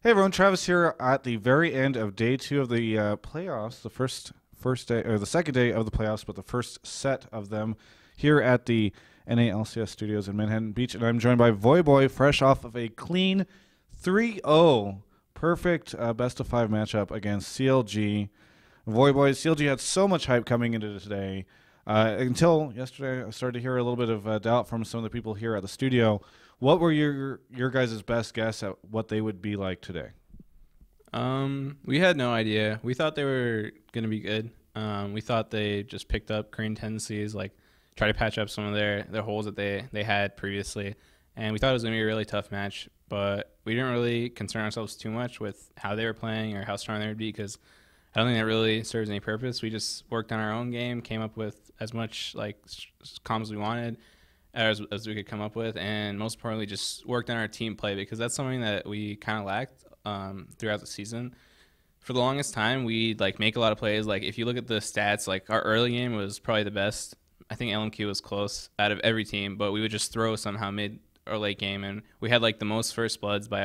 Hey everyone, Travis here at the very end of day two of the playoffs, the first day or the second day of the playoffs, but the first set of them here at the NALCS studios in Manhattan Beach, and I'm joined by VoyBoy, fresh off of a clean 3-0, perfect best of five matchup against CLG. VoyBoy, CLG had so much hype coming into today. Until yesterday, I started to hear a little bit of doubt from some of the people here at the studio. What were your guys' best guess at what they would be like today? We had no idea. We thought they were gonna be good. We thought they just picked up Korean tendencies, like try to patch up some of their holes that they had previously, and we thought it was gonna be a really tough match. But we didn't really concern ourselves too much with how they were playing or how strong they would be because I don't think that really serves any purpose. We just worked on our own game, came up with as much like comms as we wanted, as we could come up with, and most importantly, just worked on our team play because that's something that we kind of lacked throughout the season. For the longest time, we'd like make a lot of plays. Like if you look at the stats, like our early game was probably the best. I think LMQ was close out of every team, but we would just throw somehow mid or late game, and we had like the most first bloods by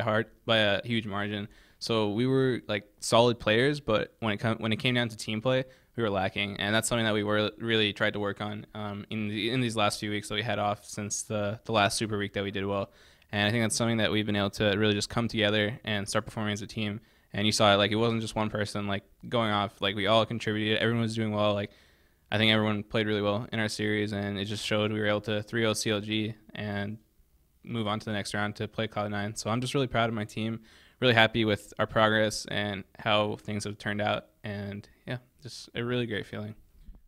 a huge margin. So we were like solid players, but when it came down to team play, we were lacking, and that's something that we were really tried to work on in these last few weeks that we had off since the last Super Week that we did well. And I think that's something that we've been able to really just come together and start performing as a team. And you saw it, like it wasn't just one person like going off. Like we all contributed. Everyone was doing well. Like I think everyone played really well in our series, and it just showed we were able to 3-0 CLG and move on to the next round to play Cloud9. So I'm just really proud of my team, really happy with our progress and how things have turned out. And yeah, just a really great feeling.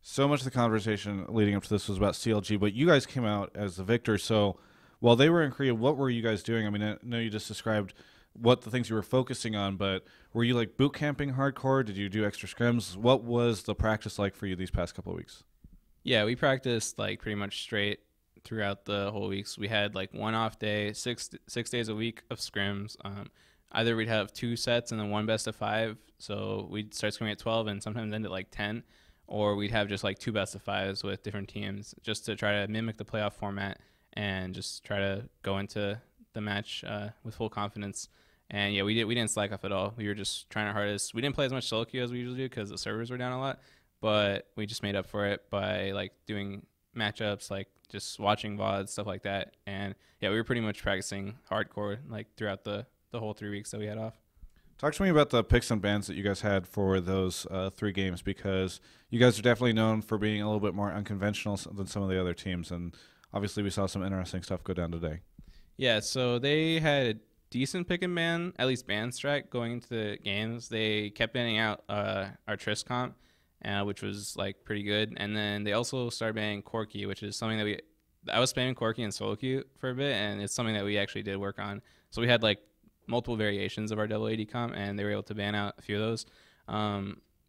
So much of the conversation leading up to this was about CLG, but you guys came out as the victors. So while they were in Korea, what were you guys doing? I mean, I know you just described what the things you were focusing on, but were you like boot camping hardcore? Did you do extra scrims? What was the practice like for you these past couple of weeks? Yeah, we practiced like pretty much straight throughout the whole weeks. We had like one off day, six days a week of scrims. Either we'd have two sets and then one best of five, so we'd start scrimming at 12 and sometimes end at like 10, or we'd have just like two best of fives with different teams just to try to mimic the playoff format and just try to go into the match with full confidence. And yeah, we didn't slack off at all. We were just trying our hardest. We didn't play as much solo queue as we usually do because the servers were down a lot, but we just made up for it by like doing matchups, like just watching VODs, stuff like that. And yeah, we were pretty much practicing hardcore like throughout the whole 3 weeks that we had off. Talk to me about the picks and bans that you guys had for those three games, because you guys are definitely known for being a little bit more unconventional than some of the other teams, and obviously we saw some interesting stuff go down today. Yeah, so they had a decent pick and ban, at least ban strike going into the games. They kept banning out our Triss comp, which was like pretty good, and then they also started banning Corky, which is something that I was spamming Corky in solo queue for a bit, and it's something that we actually did work on. So we had like multiple variations of our double AD comp, and they were able to ban out a few of those.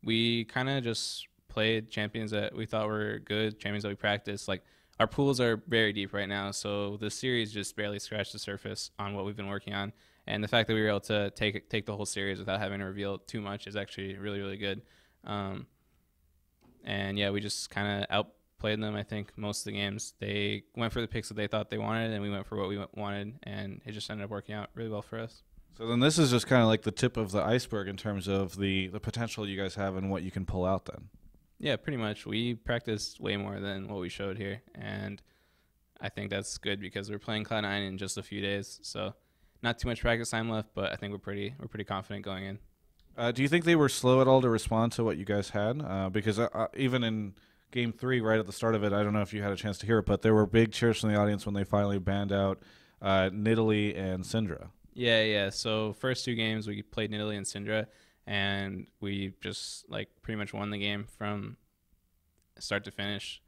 We kind of just played champions that we thought were good, champions that we practiced. Like our pools are very deep right now, so the series just barely scratched the surface on what we've been working on. And the fact that we were able to take the whole series without having to reveal too much is actually really really good. Um, and yeah, we just kind of outplayed them. I think most of the games they went for the picks that they thought they wanted, and we went for what we wanted, and it just ended up working out really well for us. So then this is just kind of like the tip of the iceberg in terms of the potential you guys have and what you can pull out then. Yeah, pretty much. We practiced way more than what we showed here, and I think that's good because we're playing Cloud9 in just a few days, so not too much practice time left. But I think we're pretty confident going in. Do you think they were slow at all to respond to what you guys had? Because even in game three, right at the start of it, I don't know if you had a chance to hear it, but there were big cheers from the audience when they finally banned out Nidalee and Syndra. Yeah, yeah. So first two games we played Nidalee and Syndra, and we just like pretty much won the game from start to finish.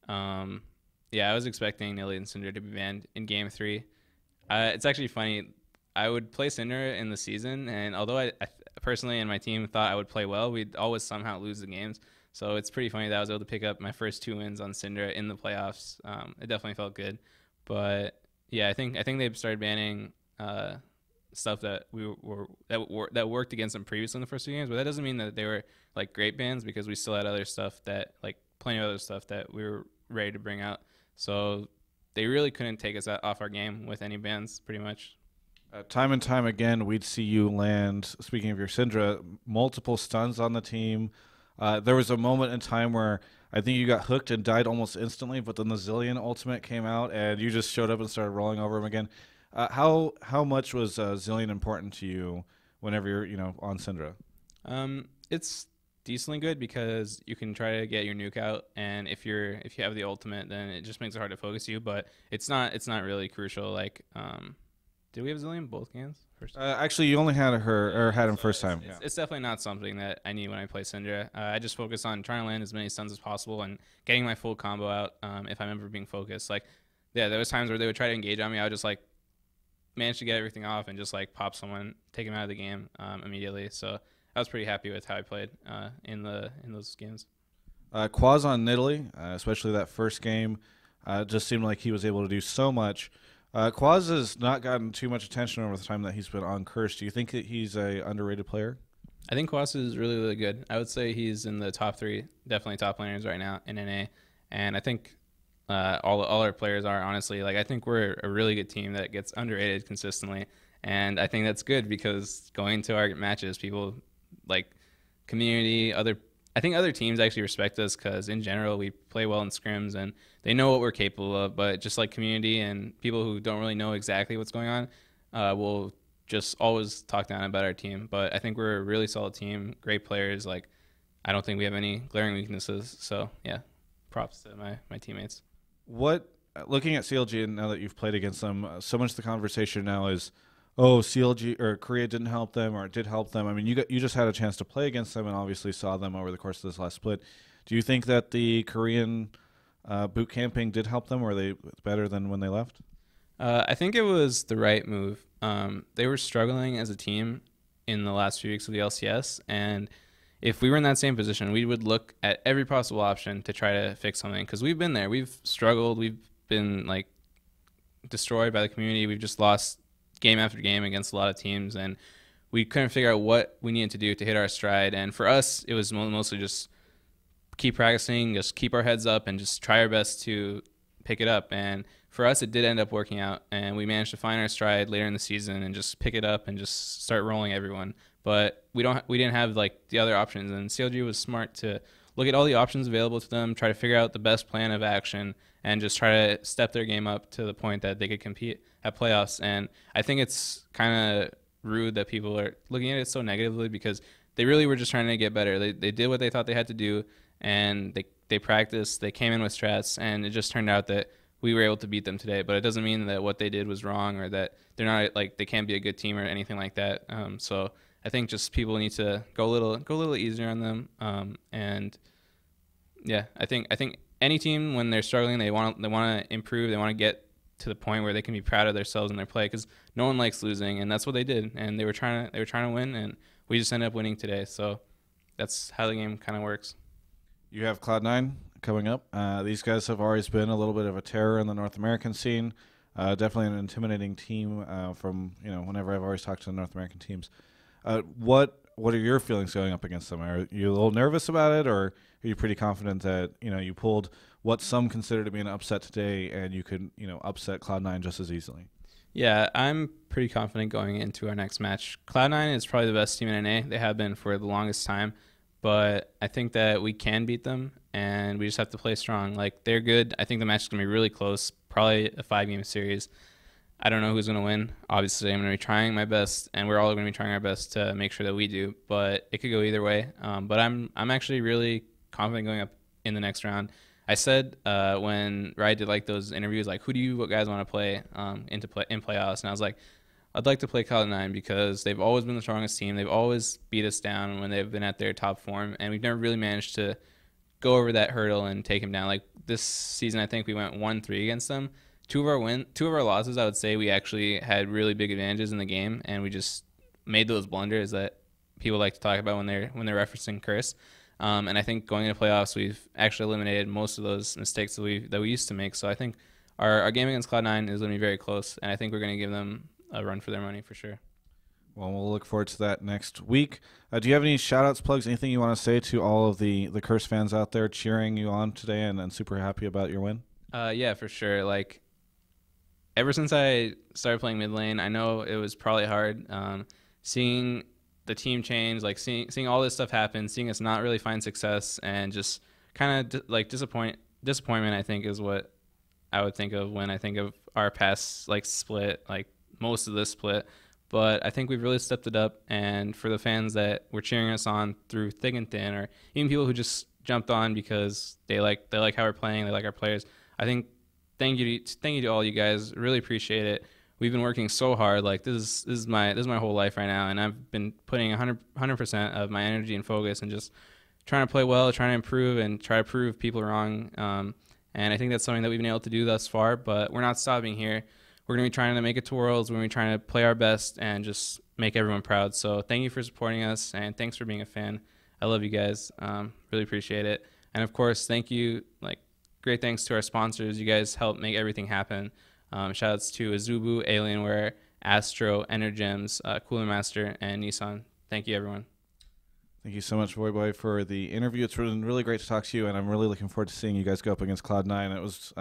Um, yeah, I was expecting Nidalee and Syndra to be banned in game three. It's actually funny. I would play Syndra in the season, and although I personally and my team thought I would play well, we'd always somehow lose the games. So it's pretty funny that I was able to pick up my first two wins on Syndra in the playoffs. It definitely felt good, but yeah, I think they've started banning uh, stuff that that worked against them previously in the first two games, but that doesn't mean that they were like great bans because we still had other stuff that like plenty of other stuff that we were ready to bring out. So they really couldn't take us off our game with any bans, pretty much. Time and time again, we'd see you land, speaking of your Syndra, multiple stuns on the team. There was a moment in time where I think you got hooked and died almost instantly, but then the Zilean ultimate came out and you just showed up and started rolling over him again. How much was Zilean important to you whenever you're on Syndra? It's decently good because you can try to get your nuke out, and if you have the ultimate, then it just makes it hard to focus you. But it's not really crucial. Like, did we have Zilean both games? First. Actually, you only had her or had him first time. It's definitely not something that I need when I play Syndra. I just focus on trying to land as many stuns as possible and getting my full combo out. If I'm ever being focused, like, yeah, there was times where they would try to engage on me. I would just like manage to get everything off and just like pop someone, take him out of the game immediately. So I was pretty happy with how I played in those games. Quaz on Nidalee, especially that first game, just seemed like he was able to do so much. Quaz has not gotten too much attention over the time that he's been on Curse. Do you think that he's a underrated player? I think Quas is really, really good. I would say he's in the top three, definitely top laners right now in NA. And I think all our players are, honestly. Like, I think we're a really good team that gets underrated consistently. And I think that's good because going to our matches, people like community, I think other teams actually respect us because in general we play well in scrims and they know what we're capable of. But just like community and people who don't really know exactly what's going on will just always talk down about our team. But I think we're a really solid team, great players. Like, I don't think we have any glaring weaknesses. So yeah, props to my teammates. What looking at CLG and now that you've played against them, so much of the conversation now is, oh, CLG or Korea didn't help them or it did help them. I mean, you just had a chance to play against them and obviously saw them over the course of this last split. Do you think that the Korean boot camping did help them? Or were they better than when they left? I think it was the right move. They were struggling as a team in the last few weeks of the LCS, and if we were in that same position, we would look at every possible option to try to fix something because we've been there. We've struggled. We've been like destroyed by the community. We've just lost game after game against a lot of teams, and we couldn't figure out what we needed to do to hit our stride. And for us, it was mostly just keep practicing, just keep our heads up, and just try our best to pick it up. And for us, it did end up working out, and we managed to find our stride later in the season and just pick it up and just start rolling everyone. But we didn't have like the other options, and CLG was smart to look at all the options available to them, try to figure out the best plan of action, and just try to step their game up to the point that they could compete at playoffs. And I think it's kind of rude that people are looking at it so negatively because they really were just trying to get better. They did what they thought they had to do, and they practiced, they came in with strats, and it just turned out that we were able to beat them today. But it doesn't mean that what they did was wrong or that they're not like they can't be a good team or anything like that. So I think just people need to go a little easier on them. And yeah, I think any team when they're struggling, they want to improve, they want to get to the point where they can be proud of themselves in their play because no one likes losing, and that's what they did. And they were trying to win, and we just ended up winning today. So that's how the game kind of works. You have Cloud9 coming up. These guys have always been a little bit of a terror in the North American scene. Definitely an intimidating team from whenever I've always talked to the North American teams. What are your feelings going up against them? Are you a little nervous about it, or are you pretty confident that you pulled what some consider to be an upset today and you could upset Cloud9 just as easily? Yeah, I'm pretty confident going into our next match. Cloud9 is probably the best team in NA. They have been for the longest time, but I think that we can beat them, and we just have to play strong. Like, they're good. I think the match is going to be really close, probably a 5-game series. I don't know who's going to win. Obviously, I'm going to be trying my best, and we're all going to be trying our best to make sure that we do, but it could go either way. But I'm actually really confident going up in the next round. I said when Riot did like those interviews, like, who do you guys want to play in playoffs? And I was like, I'd like to play Cloud9 because they've always been the strongest team. They've always beat us down when they've been at their top form, and we've never really managed to go over that hurdle and take them down. Like this season, I think we went 1-3 against them. Two of our losses, I would say we actually had really big advantages in the game, and we just made those blunders that people like to talk about when they're referencing Curse. And I think going into playoffs, we've actually eliminated most of those mistakes that we used to make. So I think our game against Cloud9 is going to be very close, and I think we're going to give them a run for their money for sure. Well, we'll look forward to that next week. Do you have any shout-outs, plugs, anything you want to say to all of the Curse fans out there cheering you on today and super happy about your win? Yeah, for sure. Like, ever since I started playing mid lane, I know it was probably hard seeing the team change, like seeing all this stuff happen, seeing us not really find success, and just kind of like disappointment. I think is what I would think of when I think of our past like split, like most of this split. But I think we've really stepped it up, and for the fans that were cheering us on through thick and thin, or even people who just jumped on because they like how we're playing, they like our players. I think thank you to all you guys. Really appreciate it. We've been working so hard. Like this is my whole life right now, and I've been putting 100% of my energy and focus and just trying to play well, trying to improve, and try to prove people wrong. And I think that's something that we've been able to do thus far. But we're not stopping here. We're going to be trying to make it to Worlds. We're going to be trying to play our best and just make everyone proud. So thank you for supporting us, and thanks for being a fan. I love you guys. Really appreciate it. And of course, thank you. Like, great thanks to our sponsors. You guys help make everything happen. Shout outs to Azubu, Alienware, Astro, Energems, Cooler Master, and Nissan. Thank you, everyone. Thank you so much, VoyBoy, for the interview. It's been really great to talk to you, and I'm really looking forward to seeing you guys go up against Cloud9. It was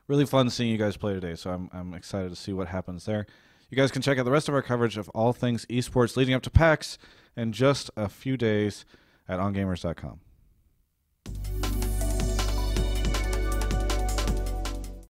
really fun seeing you guys play today, so I'm excited to see what happens there. You guys can check out the rest of our coverage of all things esports leading up to PAX in just a few days at ongamers.com.